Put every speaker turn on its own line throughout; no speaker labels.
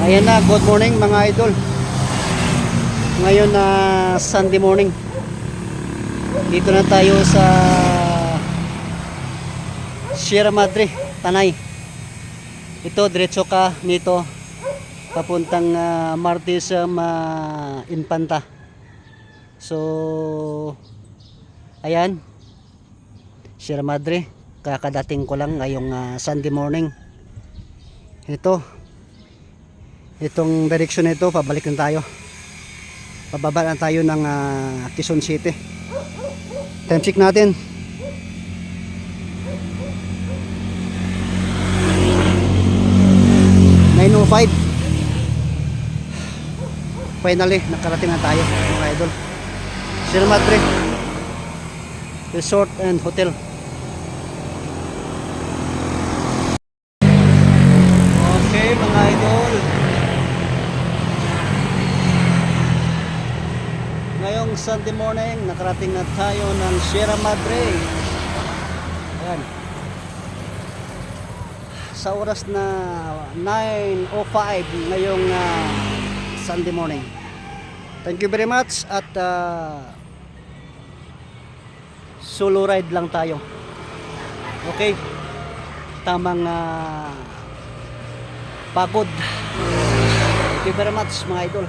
Ayan na, good morning mga idol. Ngayon na Sunday morning. Dito na tayo sa Sierra Madre, Tanay. Ito, diretso ka nito papuntang Martism Infanta. So, ayan, Sierra Madre. Kakadating ko lang ngayong Sunday morning. Itong direction nito, pabalik na tayo. Pababa na tayo ng Quezon City. Time check natin. (9:05). Finally, nakarating na tayo mga idol. Sierra Madre Resort and Hotel. Okay mga idol, ngayong Sunday morning nakarating na tayo ng Sierra Madre. Ayan, sa oras na 9:05 ngayong Sunday morning. Thank you very much. At solo ride lang tayo. Okay, tamang pagod. Thank you very much mga idol.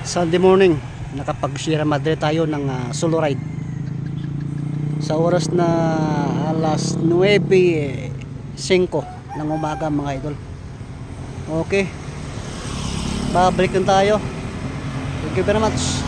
Sunday morning, nakapag Sierra Madre tayo ng solo ride sa oras na alas 9:05 ng umaga mga idol. Okay, babalik na tayo. Thank you very much.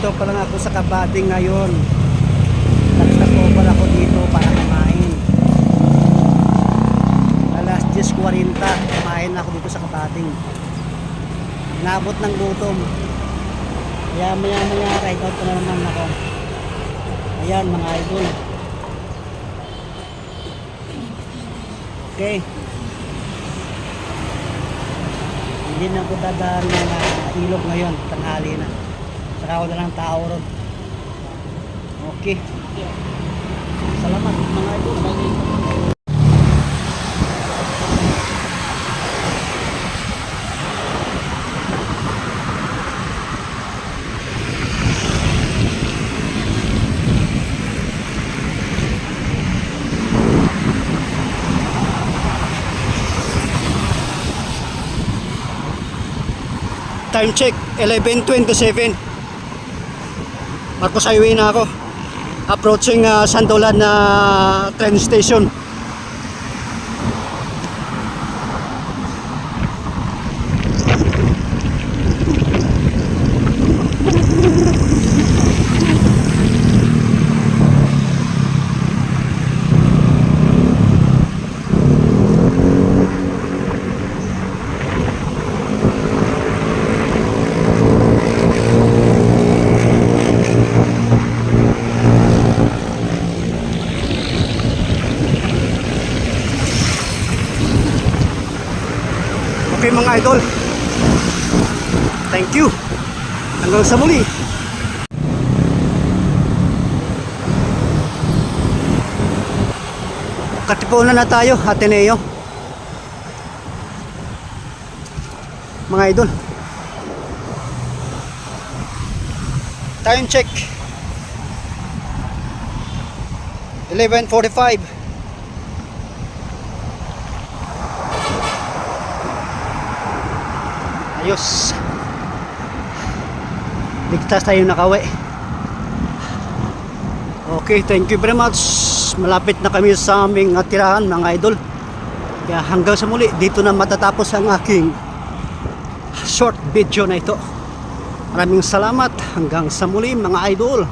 Dito pa lang ako sa Kabading ngayon. Nagstop ako dito para kumain. Alas 10:40 kumain ako dito sa Kabading. Nabot ng gutom. Kaya maya ride out na naman ako. Ayan mga idol. Okay, hindi na ako dadaan ng ilog ngayon, tanghali na. Saka wala lang tao ron. Okay, salamat mga idol. Time check 11:27. Marcos Highway na ako. Approaching Sandolan na train station. Okay mga idol, thank you. Hanggang sa muli. Katipunan na tayo, Ateneo. Mga idol, time check 11:45. Ayos, ligtas tayo nakauwi. Okay, thank you very much. Malapit na kami sa aming tirahan mga idol. Kaya hanggang sa muli, dito na matatapos ang aking short video na ito. Maraming salamat. Hanggang sa muli mga idol.